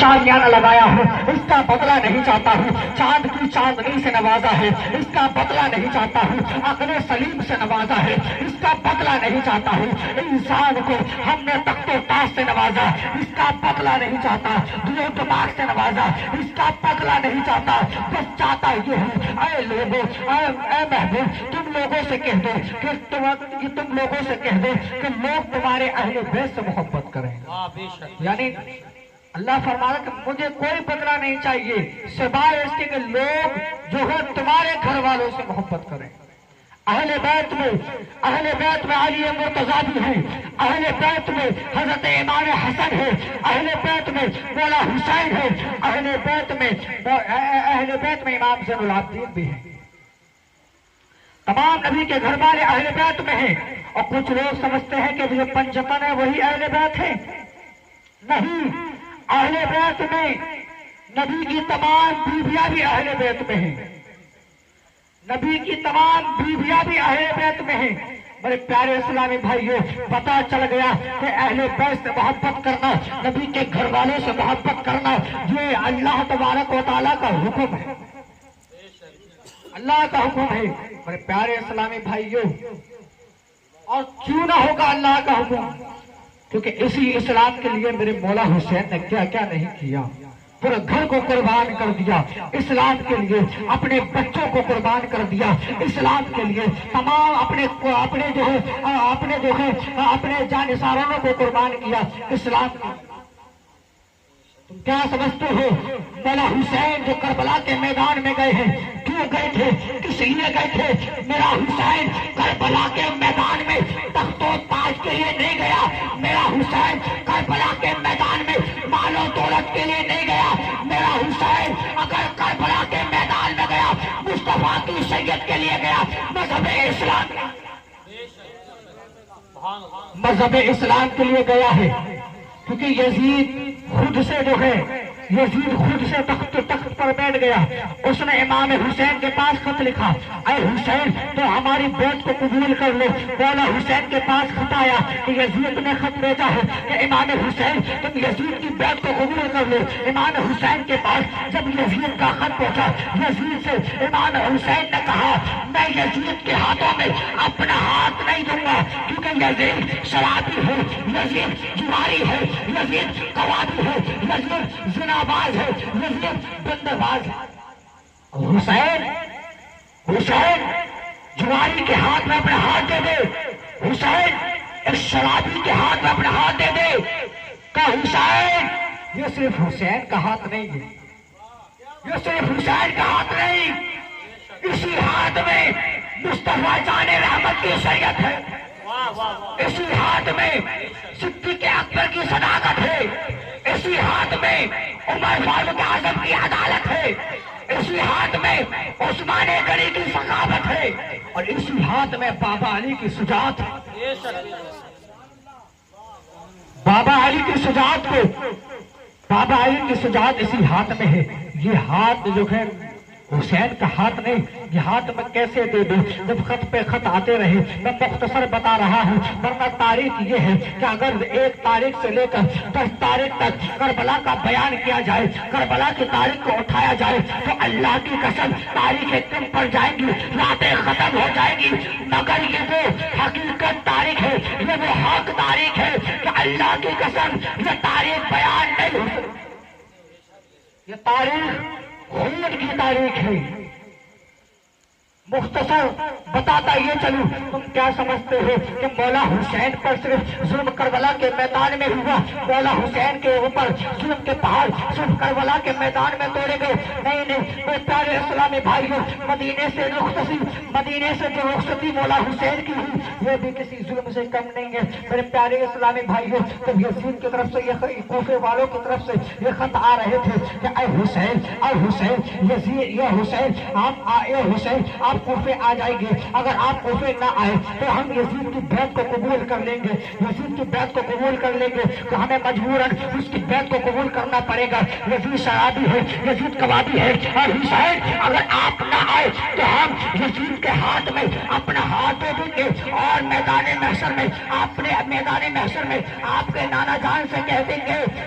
شامیانہ لگایا ہوں، اس کا بدلہ نہیں چاہتا ہوں، چاند کی چاندنی سے نوازا ہے، اس کا بدلہ نہیں چاہتا ہوں، عقل سلیم سے نوازا ہے، اس کا بدلہ نہیں چاہتا ہوں، انسان کو ہم نے تخت و تاج سے نوازا، اس کا بدلہ نہیں چاہتا، دل و دماغ سے نوازا، اس کا بدلہ نہیں چاہتا، بس چاہتا یہ ہوں اے لوگوں، اے محبوب تم لوگوں سے کہہ دو کہ تم لوگوں سے کہہ دو کہ لوگ تمہارے اہل بیت سے محبت کریں۔ یعنی اللہ فرماتا کہ مجھے کوئی بدلہ نہیں چاہیے سوائے اس کے کہ لوگ جو ہے تمہارے گھر والوں سے محبت کریں۔ اہل بیت میں علی مرتضیٰ بھی ہیں، اہل بیت میں حضرت امام حسن ہے، اہل بیت میں مولا حسین ہے، اہل بیت میں امام زین العابدین بھی ہیں۔ تمام نبی کے گھر والے اہل بیت میں ہیں، اور کچھ لوگ سمجھتے ہیں کہ جو پنجتن ہے وہی اہل بیت ہے۔ نہیں، اہل بیت میں نبی کی تمام بیویاں بھی اہل بیت میں ہیں، نبی کی تمام بیویاں بھی اہل بیت میں ہیں۔ میرے پیارے اسلامی بھائیوں، پتہ چل گیا کہ اہل بیت سے محبت کرنا، نبی کے گھر والوں سے محبت کرنا، یہ اللہ تبارک و تعالیٰ کا حکم ہے، اللہ کا حکم ہے۔ میرے پیارے اسلامی بھائیوں، اور کیوں نہ ہوگا اللہ کا حکم، کیونکہ اسی اسلام کے لیے میرے مولا حسین نے کیا کیا نہیں کیا، پورے گھر کو قربان کر دیا اسلام کے لیے، اپنے بچوں کو قربان کر دیا اسلام کے لیے، تمام اپنے جانثاروں کو قربان کیا اسلام کے لیے۔ تم کیا سمجھتے ہو مولا حسین جو کربلا کے میدان میں گئے ہیں، کیوں گئے تھے، کس لیے گئے تھے؟ میرا حسین کربلا کے میدان میں تخت و تاج کے لیے نہیں گیا، میرا حسین کربلا کے میدان میں مال و دولت کے لیے نہیں گیا، میرا حسین اگر کربلا کے میدان میں گیا مصطفیٰ کی شریعت کے لیے گیا، مذہب اسلام کے لیے گیا ہے۔ کیونکہ یزید خود سے تخت پر بیٹھ گیا، اس نے امام حسین کے پاس خط لکھا، اے حسین تو ہماری بیعت کو قبول کر لو۔ مولا حسین کے پاس خط آیا کہ یزید نے خط بھیجا ہے کہ امام حسین تم یزید کی بیعت کو قبول کر لو۔ امام حسین کے پاس جب یزید کا خط پہنچا، یزید سے امام حسین نے کہا میں یزید کے ہاتھوں میں اپنا ہاتھ نہیں دوں گا، کیونکہ یزید شرابی ہے، یزید جواری ہے، یزید قوادی ہے، یزید زناباز ہے، یزید بندباز ہے۔ حسین جواری کے ہاتھ میں اپنا ہاتھ دے دے، حسین ایک شرابی کے ہاتھ میں اپنا ہاتھ دے دے۔ کہ حسین یہ صرف حسین کا ہاتھ نہیں ہے، یہ صرف حسین کا ہاتھ نہیں، اسی ہاتھ میں مصطفیٰ جان رحمت کی شریعت ہے، اسی ہاتھ میں صدیق اکبر کی صداقت ہے، اسی ہاتھ میں عمر فاروق اعظم کی عدالت ہے، اسی ہاتھ میں عثمان غنی کی ثقافت ہے، اور اسی ہاتھ میں بابا علی کی شجاعت ہے۔ بابا علی کی شجاعت اسی ہاتھ میں ہے۔ یہ ہاتھ جو ہے حسین کا ہاتھ نہیں، یہ ہاتھ میں کیسے دے دوں؟ جب خط پہ خط آتے رہے، میں مختصر بتا رہا ہوں، ورنہ تاریخ یہ ہے کہ اگر 1 تاریخ سے لے کر 10 تاریخ تک کربلا کا بیان کیا جائے، کربلا کی تاریخ کو اٹھایا جائے، تو اللہ کی قسم تاریخیں کم پڑ جائیں گی، راتیں ختم ہو جائیں گی، مگر یہ وہ حقیقت تاریخ ہے، یہ وہ حق تاریخ ہے کہ اللہ کی قسم یہ تاریخ بیان نہیں ہو سکتی، یہ تاریخ خون کی تاریخ ہے۔ مختصر بتاتا یہ چلوں، تم کیا سمجھتے ہو کہ مولا حسین پر صرف ظلم کربلا کے میدان میں ہوا؟ مولا حسین کے اوپر ظلم کے پہاڑ صرف کربلا کے میدان میں توڑے گئے؟ نہیں، میرے پیارے اسلامی بھائیوں، مدینے سے جو رخصتی مولا حسین کی ہوئی، وہ بھی کسی ظلم سے کم نہیں ہے۔ میرے پیارے اسلامی بھائیوں، جب یزید کی طرف سے کوفے والوں کی طرف سے یہ خط آ رہے تھے کہ اے حسین آپ کوفے آ جائیں گے، اگر آپ کوفے نہ آئے تو ہم یزید کی بیعت کو قبول کر لیں گے، یزید کی بیعت کو قبول کر لیں گے، تو ہمیں مجبوراً اس کی بیعت کو قبول کرنا پڑے گا۔ یزید شرابی ہے، یزید کبابی ہے، اور حسین اگر آپ نہ آئے تو ہم یزید کے ہاتھ میں اپنا ہاتھ دے دیں گے، اور میدان محشر میں آپ کے نانا جان سے کہہ دیں گے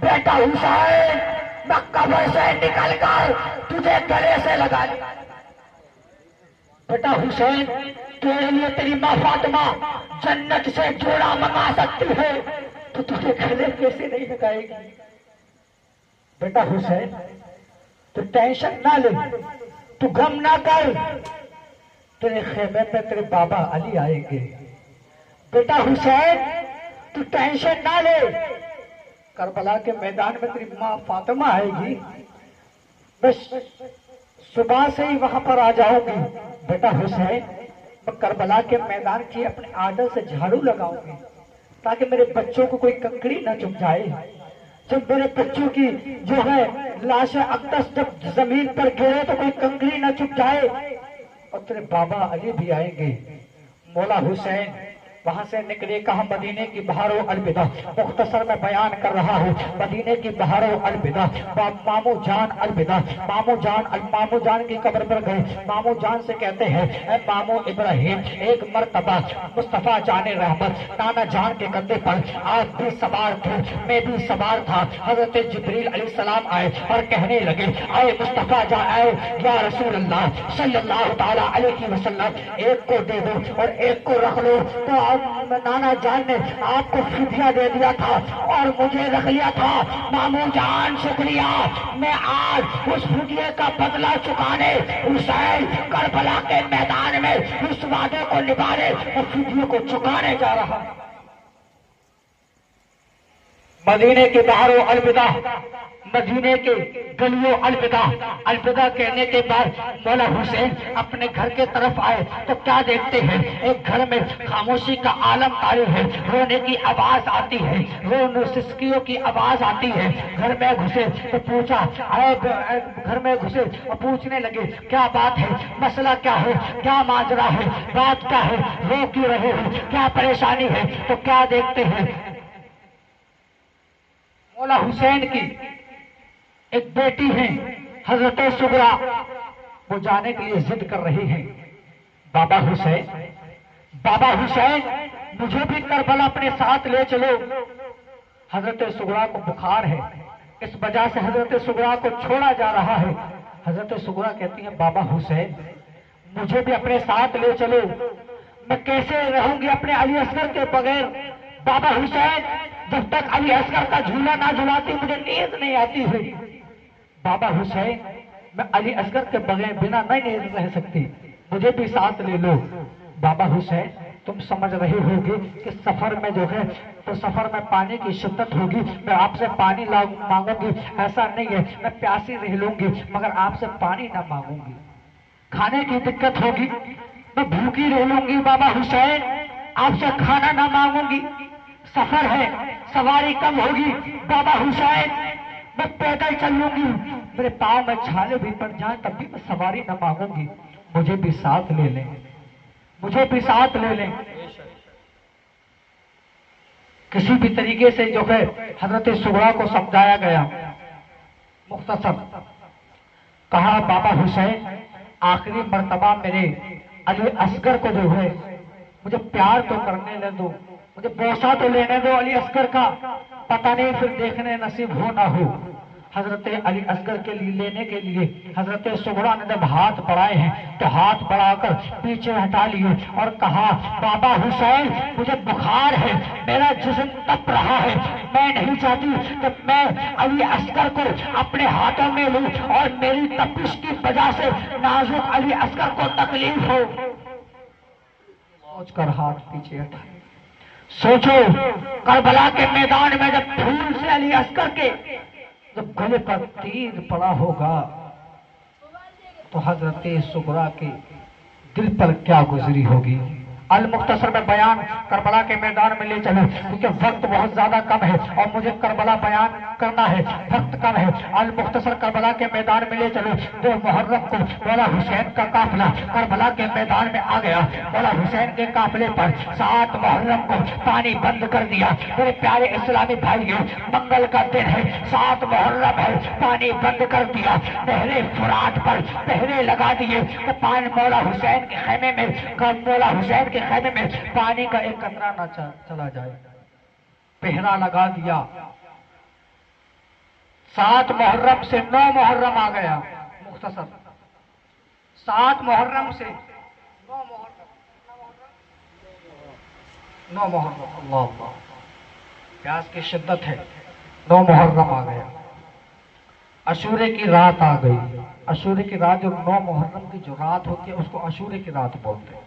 بیٹا حسین میں قبر سے نکل کر تجھے گلے سے لگا لیا۔ بیٹا حسین تیرے لیے تیری ماں فاطمہ جنت سے جوڑا منگا سکتی ہے تو تجھے گلے کیسے نہیں لگائے گی؟ بیٹا حسین تو ٹینشن نہ لے، تو غم نہ کر، تیرے خیمے پہ تیرے بابا علی آئیں گے۔ بیٹا حسین تو ٹینشن نہ لے، کربلا کے میدان میں تیری ماں فاطمہ آئے گی، بس صبح سے ہی وہاں پر آ جاؤں گی۔ بیٹا حسین میں کربلا کے میدان کی اپنے آڈر سے جھاڑو لگاؤں گی تاکہ میرے بچوں کو کوئی کنکڑی نہ چبھ جائے۔ جب میرے بچوں کی جو ہے لاش اقدس جب زمین پر گرے تو کوئی کنکڑی نہ چبھ جائے، اور تیرے بابا علی بھی آئیں گے۔ مولا حسین وہاں سے نکلے، کہا مدینے کی بہاروں الوداع۔ مختصر میں بیان کر رہا ہوں، مدینے کی بہاروں الوداع، مامو جان الوداع۔ مامو جان کی قبر پر گئے، مامو جان سے کہتے ہیں اے مامو ابراہیم، ایک مرتبہ مصطفیٰ جان رحمت نانا جان کے کندھے پر آپ بھی سوار تھے، میں بھی سوار تھا۔ حضرت جبریل علیہ السلام آئے اور کہنے لگے اے مصطفیٰ جان، اے یا رسول اللہ صلی اللہ تعالیٰ علیہ وسلم، ایک کو دے دو اور ایک کو رکھ لو۔ تو نانا جان نے آپ کو فدیہ دے دیا تھا اور مجھے رکھ لیا تھا۔ مامو جان شکریہ، میں آج اس فدیے کا بدلہ چکانے حسین کربلا کے میدان میں اس وعدے کو نبھانے اور فدیے کو چکانے جا رہا۔ مدینے کے بہاروں الوداع، مدینے کے گلیوں الوداع۔ الوداع کہنے کے بعد مولا حسین اپنے گھر کے طرف آئے تو کیا دیکھتے ہیں؟ ایک گھر میں خاموشی کا عالم طاری ہے، رونے کی آواز آتی ہے، رونے سسکیوں کی آواز آتی ہے۔ گھر میں گھسے تو پوچھا، گھر میں گھسے اور پوچھنے لگے کیا بات ہے، مسئلہ کیا ہے، کیا ماجرا ہے، بات کیا ہے، رو کیوں رہے ہو، کیا پریشانی ہے؟ تو کیا دیکھتے ہیں؟ مولا حسین کی ایک بیٹی ہے حضرت صغرا، وہ جانے کے لیے ضد کر رہی ہے۔ بابا حسین مجھے بھی کربلا اپنے ساتھ لے چلو۔ حضرت صغرا کو بخار ہے، اس وجہ سے حضرت صغرا کو چھوڑا جا رہا ہے۔ حضرت صغرا کہتی ہیں بابا حسین مجھے بھی اپنے ساتھ لے چلو، میں کیسے رہوں گی اپنے علی اصغر کے بغیر؟ بابا حسین جب تک علی اصغر کا جھولا نہ جھلاتی مجھے نیند نہیں آتی ہے۔ بابا حسین میں علی اصغر کے بغیر بنا نہیں رہ سکتی، مجھے بھی ساتھ لے لو۔ بابا حسین تم سمجھ رہے ہوگے کہ سفر میں جو ہے تو سفر میں پانی کی شدت ہوگی، میں آپ سے پانی مانگوں گی ایسا نہیں ہے، میں پیاسی رہ لوں گی مگر آپ سے پانی نہ مانگوں گی۔ کھانے کی دقت ہوگی، میں بھوکی رہ لوں گی بابا حسین، آپ سے کھانا نہ مانگوں گی۔ سفر ہے، سواری کم ہوگی بابا حسین، میں پیدل چل لوں گی، میرے پاؤں میں چھالے بھی پڑ جائیں تب بھی میں سواری نہ مانگوں گی، مجھے بھی ساتھ لے لیں، مجھے بھی ساتھ لے لیں۔ کسی بھی طریقے سے جو ہے حضرت صغرا کو سمجھایا گیا۔ مختصر کہا بابا حسین آخری مرتبہ میرے علی اصغر کو جو ہے مجھے پیار تو کرنے لے دو، مجھے بوسہ تو لینے دو علی اصغر کا، پتہ نہیں پھر دیکھنے نصیب ہو نہ ہو۔ حضرت علی اصغر کے لیے لینے کے لیے حضرت صغرا نے جب ہاتھ بڑھائے ہیں تو ہاتھ بڑھا کر پیچھے ہٹا لیے اور کہا بابا حسین مجھے بخار ہے، میرا جسم تپ رہا ہے، میں نہیں چاہتی کہ میں علی اصغر کو اپنے ہاتھوں میں لوں اور میری تپش کی وجہ سے نازک علی اصغر کو تکلیف ہو۔ سوچ کر ہاتھ پیچھے ہٹائے۔ سوچو کربلا کے میدان میں جب پھول سے علی اصغر کے جب گلے پر تیر پڑا ہوگا تو حضرت صغرا کے دل پر کیا گزری ہوگی۔ المختصر میں بیان کربلا کے میدان میں لے چلو کیونکہ وقت بہت زیادہ کم ہے اور مجھے کربلا بیان کرنا ہے، وقت کم ہے۔ المختصر کربلا کے میدان میں لے چلو۔ 2 محرم کو مولا حسین کا قافلہ کربلا کے میدان میں آ گیا۔ مولا حسین کے قافلے پر 7 محرم کو پانی بند کر دیا۔ میرے پیارے اسلامی بھائیوں منگل کا دن ہے، 7 محرم ہے، پانی بند کر دیا۔ نہر فرات پر پہرے لگا دیے تو پانی مولا حسین کے خیمے میں مولا حسین کے خیمے میں پانی کا ایک قطرہ نہ چلا جائے، پہرا لگا دیا۔ 7 محرم سے 9 محرم آ گیا، مختصر 7 محرم سے 9 محرم اللہ اللہ پیاس کی شدت ہے، 9 محرم آ گیا، عاشورے کی رات آ گئی۔ عاشورے کی رات جو 9 محرم کی جو رات ہوتی ہے اس کو عاشورے کی رات بولتے ہیں۔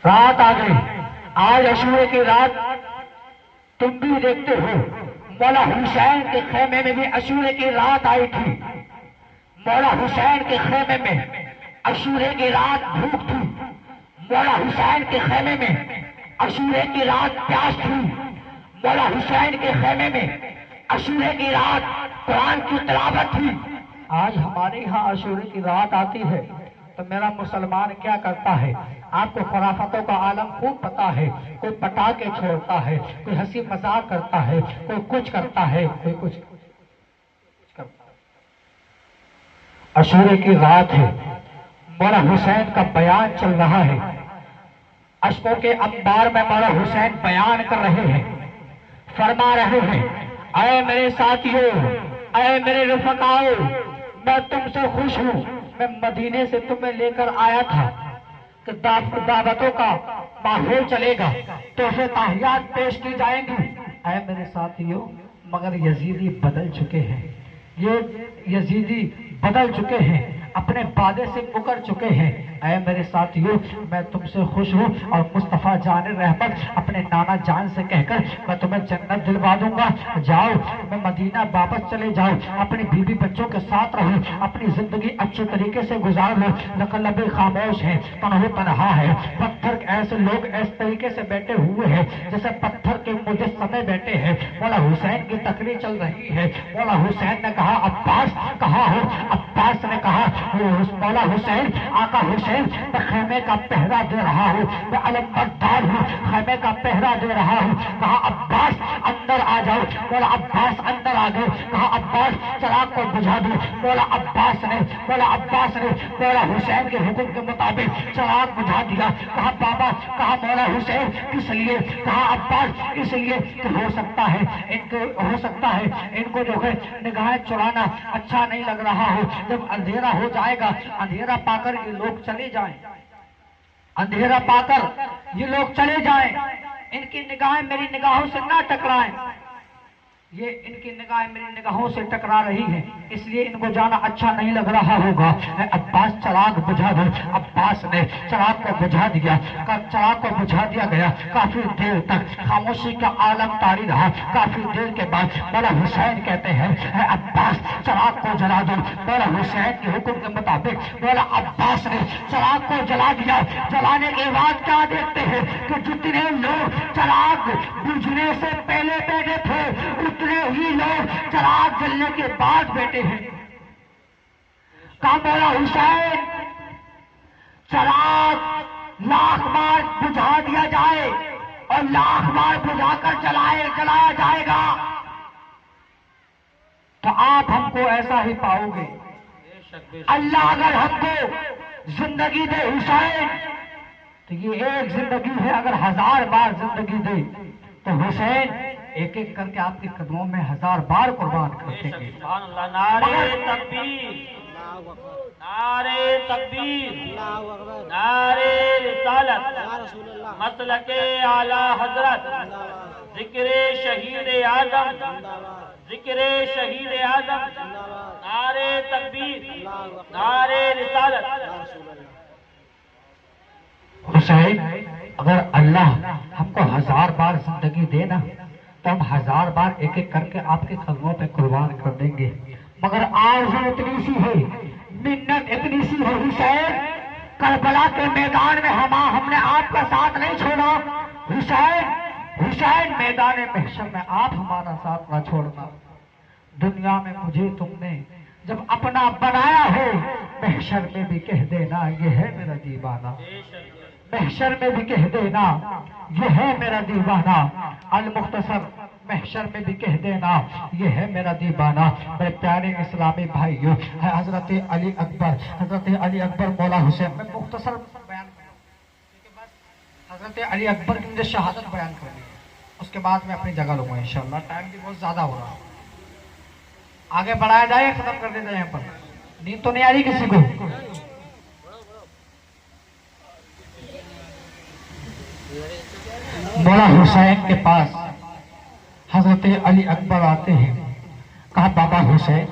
رات آ گئی، آج عاشورے کی رات تم بھی دیکھتے ہو، مولا حسین کے خیمے میں بھی عاشورے کی رات آئی تھی، مولا حسین کے خیمے میں عاشورے کی رات بھوک تھی، مولا حسین کے خیمے میں عاشورے کی رات پیاس تھی، مولا حسین کے خیمے میں عاشورے کی رات قرآن کی تلاوت تھی۔ آج ہمارے یہاں عاشورے کی رات آتی ہے تو میرا مسلمان کیا کرتا ہے؟ آپ کو خرافتوں کا عالم خوب پتا ہے، کوئی پٹاخے چھوڑتا ہے، کوئی ہنسی مذاق کرتا ہے، کوئی کچھ کرتا ہے، کوئی کچھ کرتا ہے۔ عاشورے کی رات ہے، مولا حسین کا بیان چل رہا ہے، اشکوں کے انبار میں مولا حسین بیان کر رہے ہیں، فرما رہے ہیں اے میرے ساتھیوں، اے میرے رفقاؤ، میں تم سے خوش ہوں، میں مدینے سے تمہیں لے کر آیا تھا کہ دعوتوں کا ماحول چلے گا، تحفے تحیات پیش کی جائیں گی، اے میرے ساتھیوں مگر یزیدی بدل چکے ہیں، یہ یزیدی بدل چکے ہیں، اپنے وعدے سے مکر چکے ہیں، اے میرے ساتھیوں میں تم سے خوش ہوں، اور مصطفیٰ جان رحمت اپنے نانا جان سے کہہ کر میں تمہیں جنت دلوا دوں گا، جاؤ میں مدینہ واپس چلے جاؤ، اپنی بیوی بچوں کے ساتھ رہو، اپنی زندگی اچھے طریقے سے گزار لو، لقلب خاموش ہے، تنہا ہے، پتھر ایسے لوگ اس طریقے سے بیٹھے ہوئے ہیں جیسے پتھر کے مجسمے بیٹھے ہیں۔ مولا حسین کی تقریر چل رہی ہے، مولا حسین نے کہا عباس کہاں ہو؟ عباس نے کہا مولا حسین، آقا حسین میں خیمے کا پہرا دے رہا ہوں، میں علمبردار ہوں، خیمے کا پہرا دے رہا ہوں۔ کہا عباس اندر آ جاؤ، مولا عباس اندر آ گئے، کہا عباس چراغ کو بجھا دو، مولا عباس نے مولا حسین کے حکم کے مطابق چراغ بجھا دیا۔ کہا بابا، کہا مولا حسین کس لیے؟ کہا عباس اس لیے کہ ہو سکتا ہے ان کو جو ہے نگاہیں چرانا اچھا نہیں لگ رہا ہو، جب اندھیرا ہو جائے گا، اندھیرا پا کر یہ لوگ چلے جائیں، اندھیرا پا کر یہ لوگ چلے جائیں، ان کی نگاہیں میری نگاہوں سے نہ ٹکرائیں، یہ ان کی نگاہیں میری نگاہوں سے ٹکرا رہی ہیں، اس لیے ان کو جانا اچھا نہیں لگ رہا ہوگا۔ اے عباس چراغ بجھا دو۔ عباس نے چراغ کو بجھا دیا، چراغ کو بجھا دیا گیا، کافی دیر تک خاموشی کا عالم طاری رہا۔ کافی دیر کے بعد مولا حسین کہتے ہیں اے عباس چراغ کو جلا دو۔ مولا حسین کے حکم کے مطابق مولا عباس نے چراغ کو جلا دیا۔ جلانے کے بعد کیا دیکھتے ہیں کہ جتنے لوگ چراغ بجھنے سے پہلے بیٹھے تھے اتنے ہی لوگ چراغ جلنے کے بعد بیٹھے ہیں۔ کہا مولا حسین چراغ لاکھ بار بجھا دیا جائے اور لاکھ بار بجھا کر جلایا جائے گا تو آپ ہم کو ایسا ہی پاؤ گے۔ اللہ اگر ہم کو زندگی دے حسین تو یہ ایک زندگی ہے، اگر 1000 بار زندگی دے تو حسین ایک ایک کر کے آپ کے قدموں میں 1000 بار قربان کر دیں گے۔ نعرے تکبیر، نعرے تکبیر، نعرے رسالت، مسلک اعلی حضرت، ذکر شہید اعظم، ذکر شہید اعظم، نعرے تکبیر، نعرے رسالت۔ حسین اگر اللہ ہم کو 1000 بار زندگی دینا تو ہم 1000 بار ایک ایک کر کے آپ کے قدموں پہ قربان کر دیں گے، مگر آرزو اتنی سی ہے، منت اتنی سی ہے حسین، کربلا کے میدان میں ہم نے آپ کا ساتھ نہیں چھوڑا، حسین میدان محشر میں آپ ہمارا ساتھ نہ چھوڑنا۔ دنیا میں مجھے تم نے جب اپنا بنایا ہو محشر میں بھی کہہ دینا یہ ہے میرا دیوانہ، محشر میں بھی کہہ دینا یہ ہے میرا دیوانہ، المختصر محشر میں بھی کہہ دینا یہ ہے میرا دیوانہ۔ میرے پیارے اسلامی بھائیوں، حضرت علی اکبر مولا حسین، میں مختصر بیان حضرت علی اکبر کی شہادت بیان کرنی ہے، اس کے بعد میں اپنی جگہ لوں گا انشاءاللہ، ٹائم بھی بہت زیادہ ہو رہا ہے۔ آگے بڑھایا جائے، ختم کر دیتا یہاں پر، نیند تو نہیں آ رہی کسی کو؟ مولا حسین کے پاس حضرت علی اکبر آتے ہیں، کہا بابا حسین،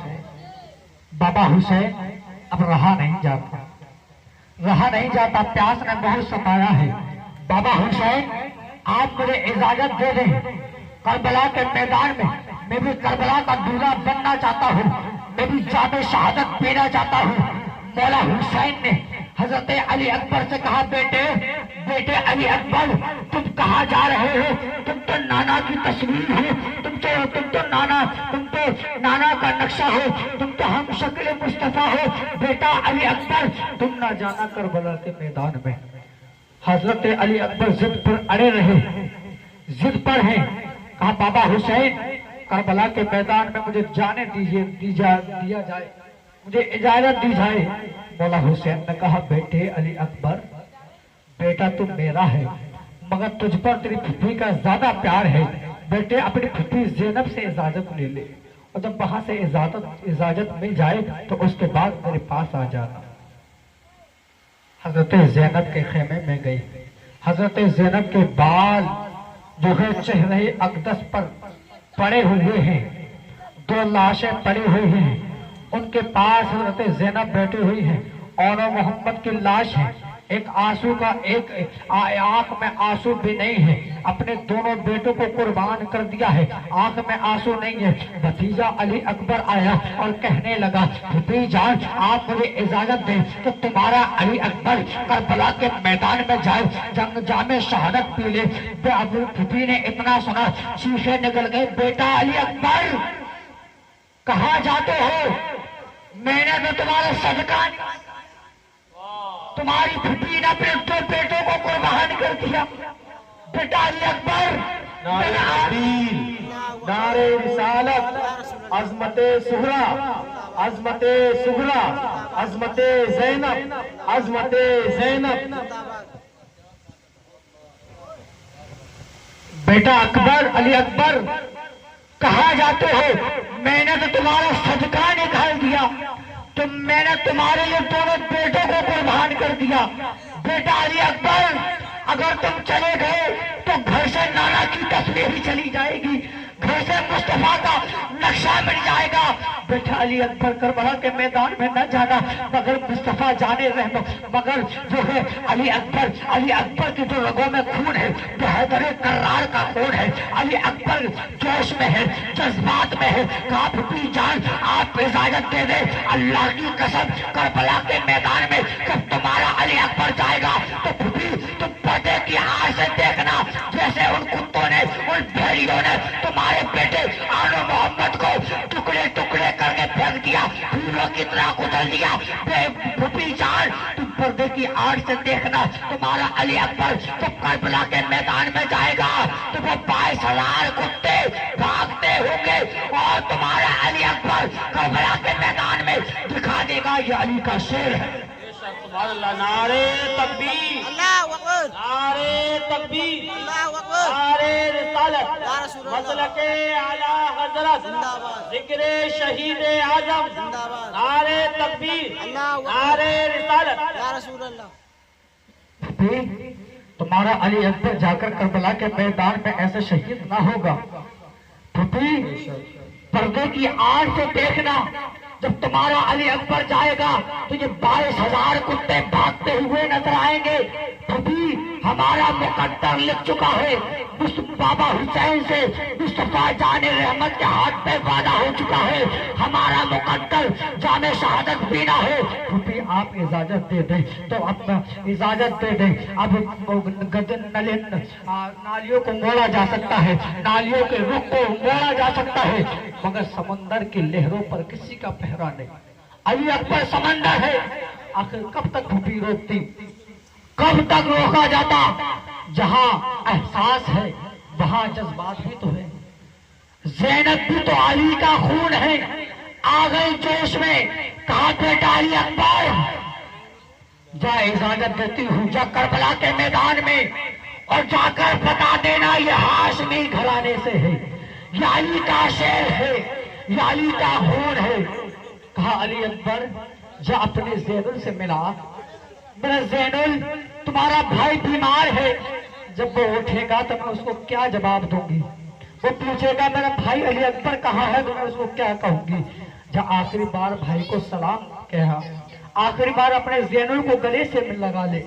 بابا حسین اب رہا نہیں جاتا، پیاس نے بہت ستایا ہے، بابا حسین آپ مجھے اجازت دے دیں، کربلا کے میدان میں بھی کربلا کا دولہا بننا چاہتا ہوں، میں بھی جام شہادت پینا چاہتا ہوں۔ مولا حسین نے حضرت علی اکبر سے کہا بیٹے علی اکبر، تم کہاں جا رہے ہو؟ تم تو نانا کی تصویر ہو، تم تو نانا کا نقشہ ہو، تم تو ہم شکل مصطفیٰ ہو، بیٹا علی اکبر تم نہ جانا کربلا کے میدان میں۔ حضرت علی اکبر ضد پر اڑے رہے، ضد پر ہیں، کہا بابا حسین کربلا کے میدان میں مجھے جانے دیا جائے، مجھے اجازت دی جائے۔ مولا حسین نے کہا بیٹے علی اکبر، بیٹا تو میرا ہے مگر تجھ پر تیری پھپھی کا زیادہ پیار ہے، بیٹے اپنی پھپھی زینب سے اجازت لے لے، اور جب وہاں سے اجازت مل جائے تو اس کے بعد میرے پاس آ جانا۔ حضرت زینب کے خیمے میں گئی، حضرت زینب کے بال جو ہے چہرے اقدس پر پڑے ہوئے ہیں، دو لاشیں پڑی ہوئی ہیں، ان کے پاس حضرت زینب بیٹھی ہوئی ہیں، اور محمد کی لاش ہے، ایک آنکھ میں آنسو بھی نہیں ہے، اپنے دونوں بیٹوں کو قربان کر دیا ہے، آنکھ میں آنسو نہیں ہے۔ بھتیجا علی اکبر آیا اور کہنے لگا پھپھی جان آپ مجھے اجازت دیں کہ تمہارا علی اکبر کربلا کے میدان میں جائے، جام شہادت پی لے۔ پھپھی نے اتنا سنا چیخیں نکل گئی، بیٹا علی اکبر کہاں جاتے ہو؟ میں نے تو تمہارا صدقہ، تمہاری پھپھی نے اپنے دو بیٹوں کو قربان کر دیا، بیٹا علی اکبر نعرے رسالت، عظمت سغرا، عظمت سغرا، عظمت زینب، عظمت زینب۔ بیٹا اکبر علی اکبر کہاں جاتے ہو؟ میں نے تو تمہارا صدقہ نکال دیا، میں نے تمہارے لیے دونوں بیٹوں کو قربان کر دیا، بیٹا علی اکبر اگر تم چلے گئے تو گھر سے نانا کی تصویر ہی چلی جائے گی، گھر سے مصطفیٰ کا نقشہ مٹ جائے گا۔ بیٹا علی اکبر کربلا کے میدان میں نہ جانا، مگر مصطفیٰ جانے رہنا، مگر جو ہے علی اکبر کی جو رگوں میں خون ہے، جو حیدر کرار کا خون ہے، علی اکبر جوش میں ہے، جذبات میں ہے۔ کہا پھپھی جان آپ اجازت دے دیں، اللہ کی قسم کربلا کے میدان میں جب تمہارا علی اکبر جائے گا تو پھپھی تم پردے کی آنکھ سے دیکھنا، جیسے ان کتوں نے، ان بھیڑیوں نے تمہارے بیٹے آن محمد کو ٹکڑے ٹکڑے کر کے پھینک دیا، پھولوں کی طرح کچل دیا۔ پھپھی جان تم پردے کی آنکھ سے دیکھنا، تمہارا علی اکبر جب کربلا کے میدان میں جائے گا تو وہ 22,000 کتے بھاگتے ہوں گے، اور تمہارا علی اکبر کربلا کے میدان میں دکھا دے گا یہ علی کا شیر ہے۔ سبحان اللہ، نعرے تکبیر، اللہ اکبر، نعرے تکبیر، اللہ اکبر، نعرے رسالت، یا رسول اللہ، مسلک اعلیٰ حضرت، زندہ باد، ذکر شہید اعظم، زندہ باد، نعرے تکبیر، اللہ اکبر، نعرے رسالت۔ یا رسول اللہ۔ پھپھی تمہارا علی اکبر جا کر کربلا کے میدان میں ایسے شہید نہ ہوگا، پھپھی پردے کی آنکھ سے دیکھنا، جب تمہارا علی اکبر جائے گا تو یہ 22,000 کتے بھاگتے ہوئے نظر آئیں گے۔ پھپھی ہمارا مقدر لکھ چکا ہے، بابا حسین سے مصطفیٰ جان رحمت کے ہاتھ پہ وعدہ ہو چکا ہے، ہمارا مقدر جام شہادت پینا ہے۔ پھپھی آپ اجازت دے دیں تو اب اجازت دے دیں، اب نالیوں کو موڑا جا سکتا ہے، نالیوں کے رخ کو موڑا جا سکتا ہے، مگر سمندر کی لہروں پر کسی کا پہرا نہیں۔ علی اکبر سمندر ہے، آخر کب تک پھپھی روکتی، کب تک روکا جاتا؟ جہاں احساس ہے وہاں جذبات بھی تو ہے۔ زینب بھی تو علی کا خون ہے، آ گئی جوش میں، کہا بیٹا علی اکبر جا اجازت دیتی ہوں، جا کربلا کے میدان میں اور جا کر بتا دینا یہ ہاشمی گھرانے سے ہے، یہ علی کا شیر ہے، یہ علی کا خون ہے۔ کہا علی اکبر جا اپنے زینل سے ملا، میرا زینل تمہارا بھائی بیمار ہے، جب وہ اٹھے گا تو میں اس کو کیا جواب دوں گی؟ وہ پوچھے گا میرا بھائی علی اکبر کہاں ہے تو میں اس کو کیا کہوں گی؟ جا آخری بار بھائی کو سلام کہا، آخری بار اپنے زینل کو گلے سے لگا لے،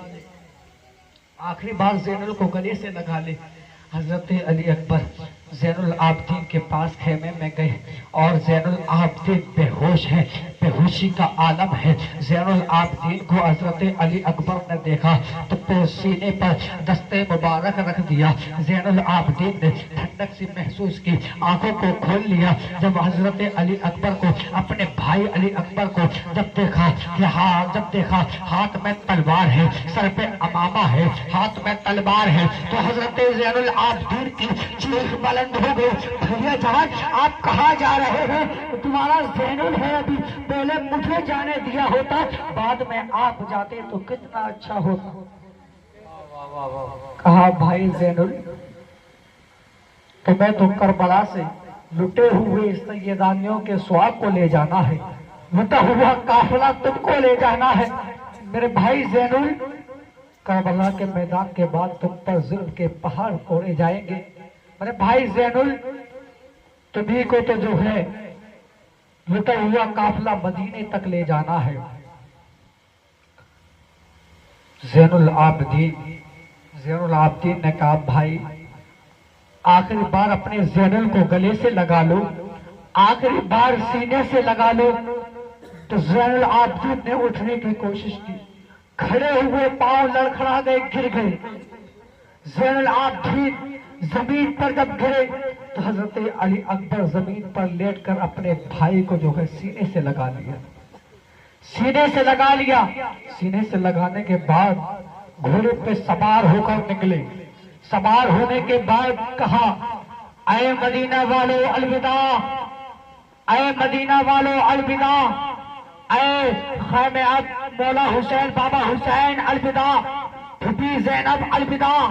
آخری بار زینل کو گلے سے لگا لے۔ حضرت علی اکبر زین العابدین کے پاس خیمے میں گئے اور زین العابدین بے ہوش ہے، بے ہوشی کا عالم ہے۔ زین العابدین کو حضرت علی اکبر نے دیکھا تو سینے پر دستے مبارک رکھ دیا۔ زین العابدین نے ٹھنڈک سی محسوس کی، آنکھوں کو کھول لیا۔ جب حضرت علی اکبر کو، اپنے بھائی علی اکبر کو جب دیکھا کہ جب دیکھا ہاتھ میں تلوار ہے، سر پہ امامہ ہے، ہاتھ میں تلوار ہے، تو حضرت زین العابدین کی چیخ بلند ہو گئی، بھیا جان آپ کہاں جا رہے ہیں؟ تمہارا زینل ہے، ابھی پہلے مجھے جانے دیا ہوتا، بعد میں آپ جاتے تو کتنا اچھا ہوتا۔ کہا بھائی زینل تمہیں تو کربلا سے لٹے ہوئے سیدانیوں کے سواب کو لے جانا ہے، لٹا ہوا قافلہ تم کو لے جانا ہے۔ میرے بھائی زینل کربلا کے میدان کے بعد تم پر ظلم کے پہاڑ پھوڑے جائیں گے۔ میرے بھائی زینل تمہیں کو تو جو ہے لٹا ہوا قافلہ مدینے تک لے جانا ہے۔ زین العابدین نے کہا بھائی آخری بار اپنے زینل کو گلے سے لگا لو، آخری بار سینے سے لگا لو۔ تو زین العابدین نے اٹھنے کی کوشش کی، کھڑے ہوئے پاؤں لڑکھڑا گئے، گر گئے۔ زین العابدین زمین پر جب گرے تو حضرت علی اکبر زمین پر لیٹ کر اپنے بھائی کو جو ہے سینے سے لگا لیا، سینے سے لگا لیا۔ سینے سے لگانے کے بعد گھوڑے پہ سوار ہو کر نکلے۔ سوار ہونے کے بعد کہا اے مدینہ والو الوداع، اے مدینہ والو الوداع، اے خیمے مولا حسین بابا حسین الوداع، پھوپھی زینب الوداع،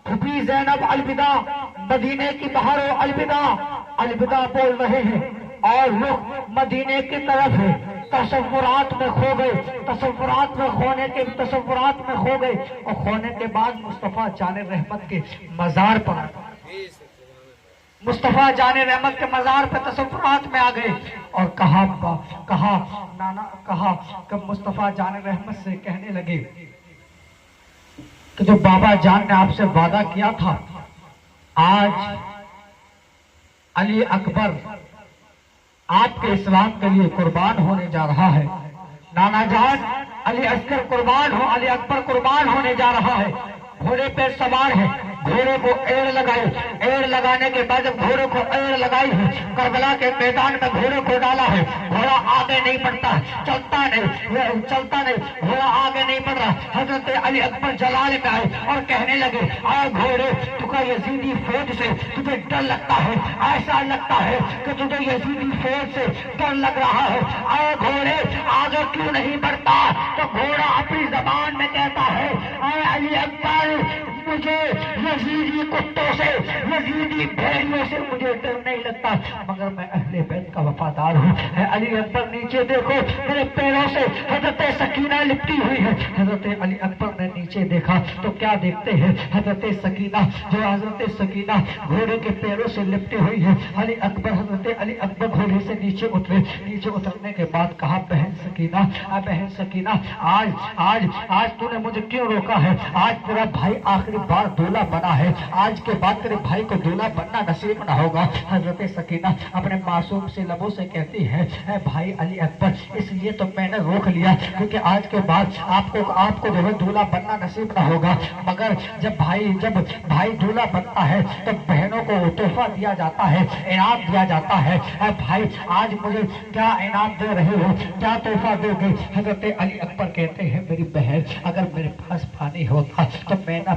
پھوپھی زینب الوداع، مدینے کی بہاروں الوداع، الوداع بول رہے ہیں اور لوگ مدینے کی طرف ہے۔ تصورات میں کھو گئے، تصورات میں کھو گئے اور کھونے کے بعد مصطفیٰ جان رحمت کے مزار پر، مصطفیٰ جان رحمت کے مزار پہ تصورات میں آ گئے اور کہا کہ مصطفیٰ جان رحمت سے کہنے لگے کہ جو بابا جان نے آپ سے وعدہ کیا تھا، آج علی اکبر آپ کے اسلام کے لیے قربان ہونے جا رہا ہے۔ نانا جان علی اکبر قربان ہونے جا رہا ہے۔ گھوڑے پہ سوار ہے، گھوڑے کو ایڑ لگائے، ایڑ لگانے کے بعد جب گھوڑے کو ایڑ لگائی ہے، کربلا کے میدان میں گھوڑے کو ڈالا ہے، گھوڑا آگے نہیں بڑھتا، چلتا نہیں، گھوڑا آگے نہیں بڑھ رہا۔ حضرت علی اکبر جلال میں آئے اور کہنے لگے اے گھوڑے تجھے یزیدی فوج سے تجھے ڈر لگتا ہے، ایسا لگتا ہے کہ تجھے یزیدی فوج سے ڈر لگ رہا ہے، اے گھوڑے آگے کیوں نہیں بڑھتا؟ تو گھوڑا اپنی زبان میں کہتا ہے اے علی اکبر مجھے یزیدی کتوں سے، یزیدی بھیڑیوں سے مجھے ڈر نہیں لگتا، مگر میں اہل بیت کا وفادار ہوں۔ اے علی اکبر نیچے دیکھو، میرے پیروں سے حضرت سکینہ لپٹی ہوئی ہے۔ حضرت علی اکبر نے نیچے دیکھا تو کیا دیکھتے ہیں؟ حضرت سکینہ گھوڑے کے پیروں سے لپٹی ہوئی ہے۔ حضرت علی اکبر گھوڑے سے نیچے اترے، نیچے اترنے کے بعد کہا بہن سکینہ آج تو نے مجھے کیوں روکا ہے؟ آج تیرا بھائی آخری بار دولہا بنا ہے، آج کے بعد تیرے بھائی کو دولہا بننا نصیب نہ ہوگا۔ حضرت سکینہ اپنے معصوم سے لبوں سے کہتی ہے اے بھائی علی اکبر اس لیے تو میں نے روک لیا کیونکہ آج کے بعد آپ کو جو ہے دولہا بننا نصیب نہ ہوگا، مگر جب بھائی دولہا بنتا ہے تو بہنوں کو تحفہ دیا جاتا ہے، انعام دیا جاتا ہے۔ اے بھائی آج مجھے کیا انعام دے رہے ہو، کیا تحفہ دو گے؟ حضرت علی اکبر کہتے ہیں میری بہن اگر میرے پاس پانی ہوتا تو میں نہ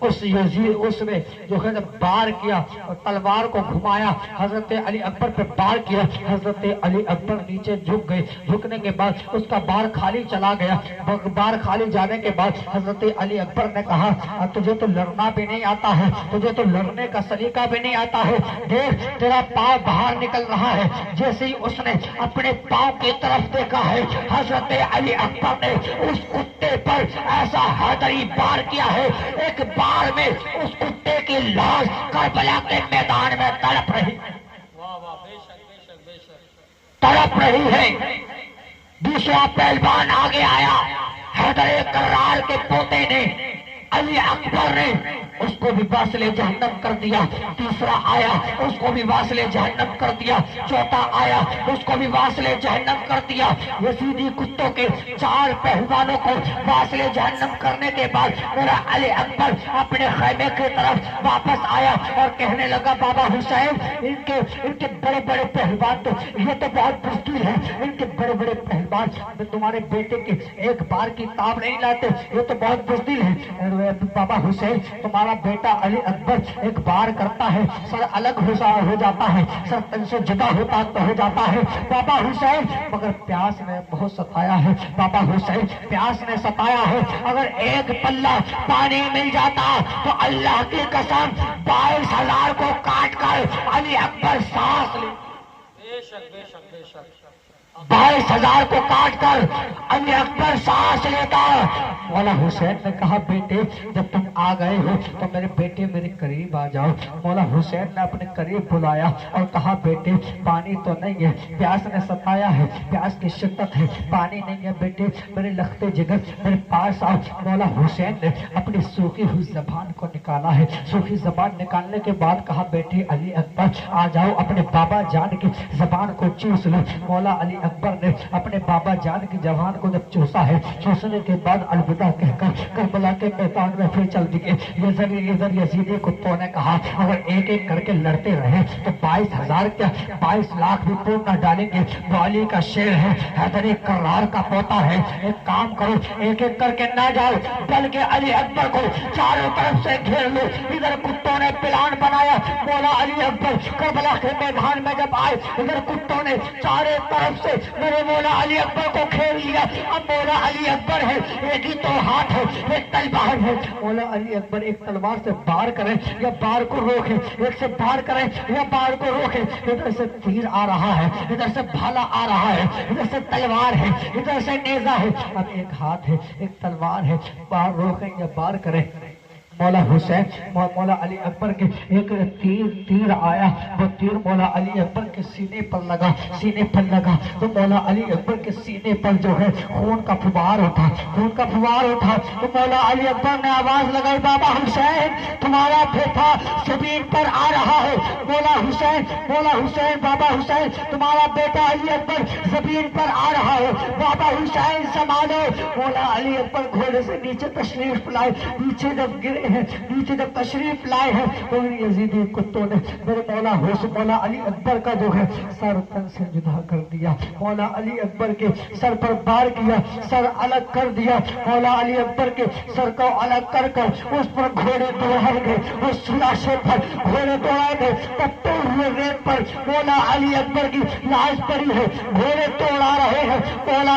اس یزید اس نے جو ہے جب بار کیا اور تلوار کو گھمایا، حضرت علی اکبر پہ بار کیا، حضرت علی اکبر نیچے جھک گئے، جھکنے کے بعد اس کا بار خالی چلا گیا، بار خالی جانے کے بعد حضرت علی اکبر نے کہا تجھے تو لڑنا بھی نہیں آتا ہے، تجھے تو لڑنے کا سلیقہ بھی نہیں آتا ہے، دیکھ تیرا پاؤں باہر نکل رہا ہے۔ جیسے ہی اس نے اپنے پاؤں کی طرف دیکھا ہے، حضرت علی اکبر نے اس کتے پر ایسا حیدری بار کیا ہے، ایک بار میں اس کتے کی لاش کربلا کے میدان میں تڑپ رہی ہے۔ دوسرا پہلوان آگے آیا، حیدر کرار کے پوتے نے، علی اکبر نے اس کو بھی واصل جہنم کر دیا۔ تیسرا آیا، اس کو بھی واصل جہنم کر دیا۔ چوتھا آیا، اس کو بھی واصل جہنم کر دیا۔ یزیدی کتوں کے 4 پہلوانوں کو واصل جہنم کرنے کے بعد میرا علی اکبر اپنے خیمے کی طرف واپس آیا اور کہنے لگا بابا حسین، ان کے بڑے بڑے پہلوان تو یہ تو بہت مشکل ہے، ان کے بڑے بڑے پہلوان تمہارے بیٹے کے ایک بار کی تاب نہیں لاتے، یہ تو بہت مشکل ہے۔ بابا حسین تمہارا بیٹا علی اکبر ایک بار کرتا ہے، سر الگ ہو جاتا ہے، سر تن سے جدا ہو جاتا ہے بابا حسین، مگر پیاس نے بہت ستایا ہے بابا حسین، پیاس نے ستایا ہے۔ اگر ایک پلہ پانی مل جاتا تو اللہ کی قسم 22,000 کو کاٹ کر علی اکبر سانس لے، 22,000 کو کاٹ کر علی اکبر سانس لیتا۔ مولا حسین نے کہا بیٹے جب تم آ گئے ہو تو میرے بیٹے میرے قریب آ جاؤ۔ مولا حسین نے اپنے قریب بلایا اور کہا بیٹے پانی تو نہیں ہے، پیاس نے ستایا ہے، پیاس کی شدت ہے، پانی نہیں ہے بیٹے، میرے لختے جگر میرے پاس آؤ۔ مولا حسین نے اپنی سوکھی ہوئی زبان کو نکالا ہے، سوکھی زبان نکالنے کے بعد کہا بیٹے علی اکبر آ جاؤ، اپنے بابا جان کی زبان کو چوس لو۔ مولا علی اکبر نے اپنے بابا جان کی زبان کو جب چوسا ہے، چوسنے کے بعد الوداع کہہ کر کربلا کے میدان میں پھر چل دیے۔ یزیدی کتوں نے کہا اگر ایک ایک کر کے لڑتے رہے تو 22,000 کیا 22 لاکھ بھی توڑ نہ ڈالیں گے۔ وہ علی کا شیر ہے، حیدر کرار کا پوتا ہے، ایک کام کرو ایک ایک کر کے نہ جاؤ بلکہ علی اکبر کو چاروں طرف سے گھیر لو۔ ادھر کتوں نے پلان بنایا، مولا علی اکبر کربلا کے میدان میں جب آئے ادھر کتوں نے چاروں طرف سے میرے مولا علی اکبر کو کھیل لیا۔ اب مولا علی اکبر ہے، ایک ہی تو ہاتھ ہے، ایک تلوار ہے۔ مولا علی اکبر ایک تلوار سے بار کرے یا بار کو روکے، ایک سے بار کرے یا بار کو روکے۔ ادھر سے تیر آ رہا ہے، ادھر سے بھالا آ رہا ہے، ادھر سے تلوار ہے، ادھر سے نیزہ ہے۔ اب ایک ہاتھ ہے، ایک تلوار ہے، بار روکے یا بار کرے۔ مولا حسین مولا علی اکبر کے ایک تیر آیا، وہ تیر مولا علی اکبر کے سینے پر لگا تو مولا علی اکبر کے سینے پر جو ہے خون کا فوار اٹھا تو مولا علی اکبر نے آواز لگائی بابا حسین تمہارا بیٹا زمین پر آ رہا ہے۔ مولا حسین بابا حسین تمہارا بیٹا علی اکبر زمین پر آ رہا ہے، بابا حسین سنبھالو۔ مولا علی اکبر گھوڑے سے نیچے تشریف لائے، نیچے جب گرے ہیں، نیچے جب تشریف لائے ہیں تو یزیدی کتوں نے میرے مولا علی اکبر کا جو ہے سر تن سے جدا کر دیا۔ مولا علی اکبر کے سر پر بار کیا، سر الگ کر دیا۔ مولا علی اکبر کے سر کو الگ کر اس پر گھوڑے دوڑائے گئے، اس لاشے پر گھوڑے دوڑائے گئے۔ تپتے ہوئے ریت پر مولا علی اکبر کی لاش پڑی ہے، گھوڑے دوڑا رہے ہیں۔ مولا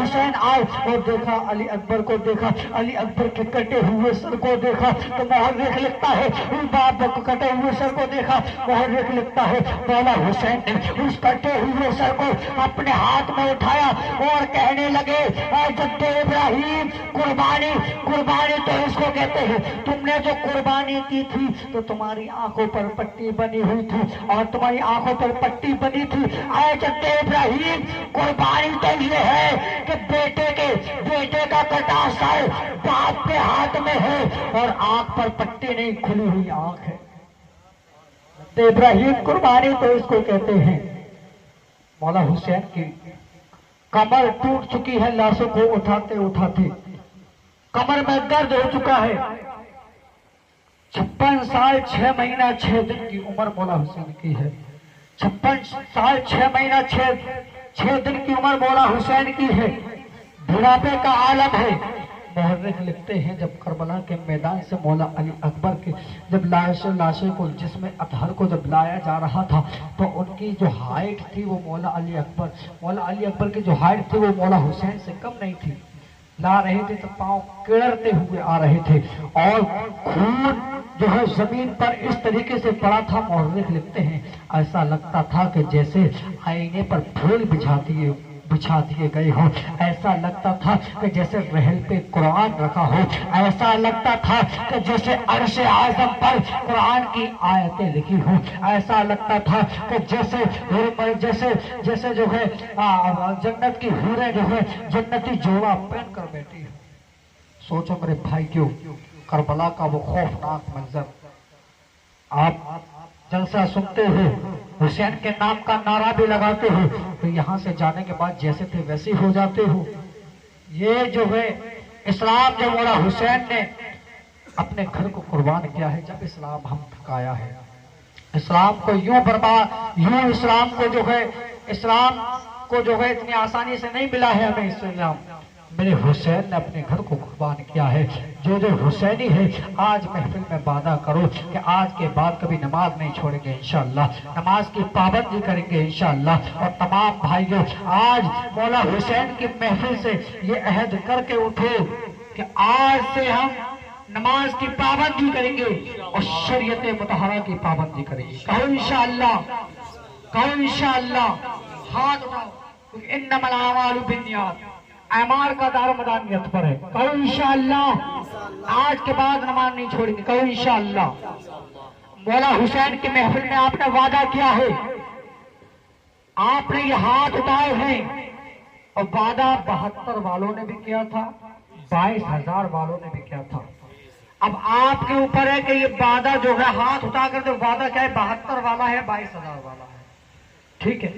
حسین آئے اور دیکھا علی اکبر کو، دیکھا علی اکبر کے کٹے ہوئے سر کو دیکھا تو محرک لکھتا ہے، باپ کو کٹے ہوئے سر کو دیکھا محرک لکھتا ہے۔ مولا حسین نے اس کٹے ہوئے سر کو اپنے ہاتھ میں اٹھایا اور کہنے لگے اے جد ابراہیم قربانی تو اس کو کہتے ہیں، تم نے جو قربانی کی تھی تو تمہاری آنکھوں پر پٹی بنی ہوئی تھی اور تمہاری آنکھوں پر پٹی بنی تھی۔ اے جد ابراہیم قربانی تو یہ ہے کہ بیٹے کا کٹا سر باپ کے ہاتھ میں ہے اور آنکھ پر پٹی نہیں، کھلی ہوئی آنکھ ہے۔ ابراہیم قربانی تو اس کو کہتے ہیں۔ مولا حسین کی کمر ٹوٹ چکی ہے، لاشوں کو اٹھاتے کمر میں درد ہو چکا ہے۔ 56 سال 6 مہینہ 6 دن کی عمر مولا حسین کی ہے۔ 56 سال 6 مہینہ 6 دن کی عمر مولا حسین کی ہے۔ بڑھاپے کا عالم ہے۔ محرخ لکھتے ہیں جب کربلا کے میدان سے مولا علی اکبر کے جب لاشیں کو جسم اطہر کو جب لایا جا رہا تھا تو ان کی جو ہائٹ تھی وہ مولا علی اکبر کی جو ہائٹ تھی وہ مولا حسین سے کم نہیں تھی. لا رہے تھے تو پاؤں کڑرتے ہوئے آ رہے تھے اور خون جو ہے زمین پر اس طریقے سے پڑا تھا. محرخ لکھتے ہیں ایسا لگتا تھا کہ جیسے آئینے پر پھول بچھا دیے گئے ہو، ایسا لگتا تھا کہ جیسے رحل پہ قرآن رکھا ہو، ایسا لگتا تھا کہ جیسے عرش اعظم پر قرآن کی آیتیں لکھی ہوں، ایسا لگتا تھا کہ جیسے جو ہے جنت کی حوریں جو ہے جنتی جوڑا پہن کر بیٹھی ہے. سوچو میرے بھائی کیوں کربلا کا وہ خوفناک منظر. آپ جلسہ سنتے ہو، حسین کے نام کا نعرہ بھی لگاتے ہو، تو یہاں سے جانے کے بعد جیسے تھے ویسے ہو جاتے ہو. یہ جو ہے اسلام جو مولا حسین نے اپنے گھر کو قربان کیا ہے، جب اسلام ہم تھکایا ہے، اسلام کو یوں اسلام کو جو ہے اتنی آسانی سے نہیں ملا ہے ہمیں. اسلام میرے حسین نے اپنے گھر کو قربان کیا ہے. جو حسینی ہے آج محفل میں وعدہ کرو کہ آج کے بعد کبھی نماز نہیں چھوڑیں گے انشاءاللہ، نماز کی پابندی کریں گے انشاءاللہ. اور تمام بھائیوں آج مولا حسین کی محفل سے یہ عہد کر کے اٹھو کہ آج سے ہم نماز کی پابندی کریں گے اور شریعت مطہرہ کی پابندی کریں گے. کہو انشاءاللہ، ہاتھ اٹھاؤ. انما الاعمال بالنیات، اعمال کا دار مدار نیت پر ہے. کہو انشاءاللہ آج کے بعد نماز نہیں چھوڑیں گے. کہو انشاءاللہ. مولا حسین کی محفل میں آپ نے وعدہ کیا ہے، آپ نے یہ ہاتھ اٹھائے ہیں اور وعدہ 72 والوں نے بھی کیا تھا، 22,000 والوں نے بھی کیا تھا. اب آپ کے اوپر ہے کہ یہ وعدہ جو ہے ہاتھ اٹھا کر جو وعدہ کیا ہے 72 والا ہے 22,000 والا ہے. ٹھیک ہے،